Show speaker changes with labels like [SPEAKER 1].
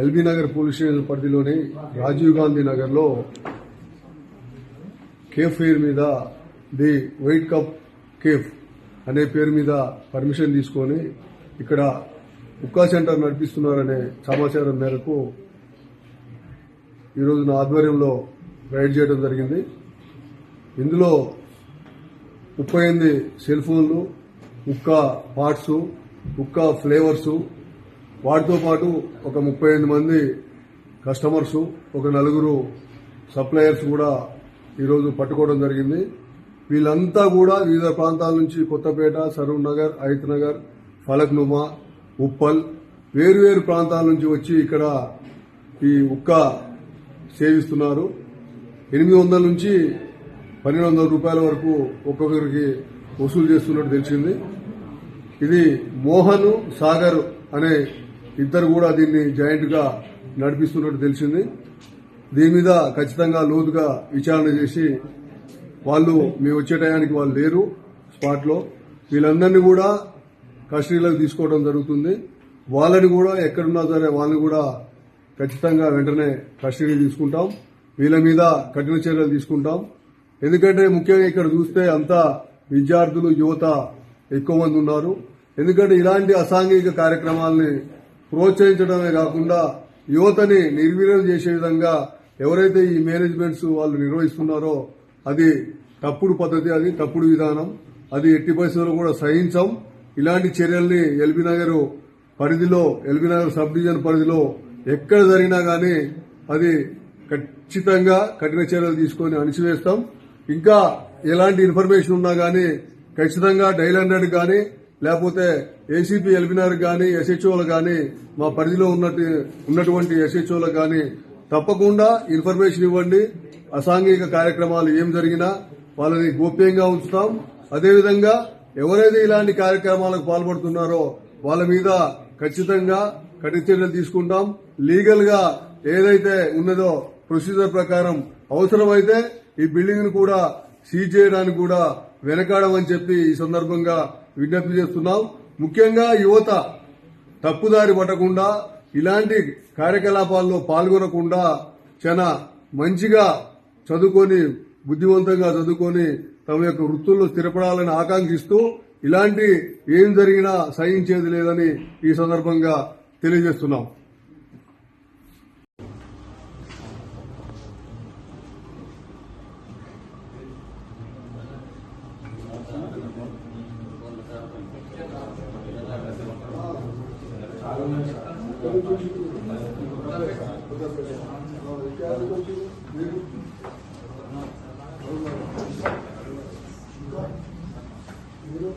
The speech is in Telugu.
[SPEAKER 1] ఎల్బీ నగర్ పోలీస్ స్టేషన్ పరిధిలోని రాజీవ్ గాంధీ నగర్లో కేఫ్ ఫెయిర్ మీద ది వైట్ కప్ కేఫ్ అనే పేరు మీద పర్మిషన్ తీసుకొని ఇక్కడ హుక్కా సెంటర్ నడిపిస్తున్నారనే సమాచారం మేరకు ఈరోజు నా ఆధ్వర్యంలో రైడ్ చేయడం జరిగింది. ఇందులో 38 సెల్ ఫోన్లు, హుక్కా పార్ట్స్, హుక్కా ఫ్లేవర్స్, వాటితో పాటు ఒక 38 మంది కస్టమర్స్, ఒక 4 సప్లయర్స్ కూడా ఈరోజు పట్టుకోవడం జరిగింది. వీళ్ళంతా కూడా వివిధ ప్రాంతాల నుంచి కొత్తపేట, సరూర్ నగర్, హయత్ నగర్, ఫలక్నుమా, ఉప్పల్ వేరువేరు ప్రాంతాల నుంచి వచ్చి ఇక్కడ ఈ హుక్కా సేవిస్తున్నారు. 800 నుంచి 1200 రూపాయల వరకు ఒక్కొక్కరికి వసూలు చేస్తున్నట్టు తెలిసింది. ఇది మోహన్, సాగర్ అనే ఇద్దరు కూడా దీన్ని జాయింట్ గా నడిపిస్తున్నట్టు తెలిసింది. దీని మీద ఖచ్చితంగా లోతుగా విచారణ చేసి వాళ్ళు మేము వచ్చే టయానికి వాళ్ళు లేరు స్పాట్ లో, వీళ్ళందరినీ కూడా కస్టడీలోకి తీసుకోవడం జరుగుతుంది. వాళ్ళని కూడా ఎక్కడున్నా సరే వాళ్ళని కూడా ఖచ్చితంగా వెంటనే కస్టడీ తీసుకుంటాం. వీళ్ళ మీద కఠిన చర్యలు తీసుకుంటాం. ఎందుకంటే ముఖ్యంగా ఇక్కడ చూస్తే అంతా విద్యార్థులు, యువత ఎక్కువ మంది ఉన్నారు. ఎందుకంటే ఇలాంటి అసాంఘిక కార్యక్రమాలని ప్రోత్సహించడమే కాకుండా యువతని నిర్వీర్యం చేసే విధంగా ఎవరైతే ఈ మేనేజ్మెంట్స్ వాళ్ళు నిర్వహిస్తున్నారో అది తప్పుడు పద్ధతి, అది తప్పుడు విధానం. అది ఎట్టి పరిస్థితుల్లో కూడా సహించం. ఇలాంటి చర్యల్ని ఎల్బీ నగర్ పరిధిలో, ఎల్బీ నగర్ సబ్ డివిజన్ పరిధిలో ఎక్కడ జరిగినా గానీ అది ఖచ్చితంగా కఠిన చర్యలు తీసుకొని అణిచివేస్తాం. ఇంకా ఎలాంటి ఇన్ఫర్మేషన్ ఉన్నా గానీ ఖచ్చితంగా డైల్ 100 గానీ లేకపోతే ఏసీపీ ఎల్బీ నగర్ గానీ, ఎస్హెచ్ఓలు గానీ, మా పరిధిలో ఉన్నటువంటి ఎస్హెచ్ఓలకు గానీ తప్పకుండా ఇన్ఫర్మేషన్ ఇవ్వండి. అసాంఘిక కార్యక్రమాలు ఏం జరిగినా వాళ్ళని గోప్యంగా ఉంచుతాం. అదేవిధంగా ఎవరైతే ఇలాంటి కార్యక్రమాలకు పాల్పడుతున్నారో వాళ్ళ మీద ఖచ్చితంగా కఠిన చర్యలు తీసుకుంటాం. లీగల్ గా ఏదైతే ఉన్నదో ప్రొసీజర్ ప్రకారం అవసరమైతే ఈ బిల్డింగ్ ను కూడా సీజ్ చేయడానికి కూడా వెనకాడమని చెప్పి ఈ సందర్భంగా విజ్ఞప్తి చేస్తున్నాం. ముఖ్యంగా యువత తప్పుదారి పట్టకుండా, ఇలాంటి కార్యకలాపాల్లో పాల్గొనకుండా చాలా మంచిగా చదువుకొని, బుద్ధివంతంగా చదువుకొని తమ యొక్క వృత్తుల్లో స్థిరపడాలని ఆకాంక్షిస్తూ ఇలాంటి ఏం జరిగినా సహించేది లేదని ఈ సందర్భంగా తెలియజేస్తున్నాం. మీరు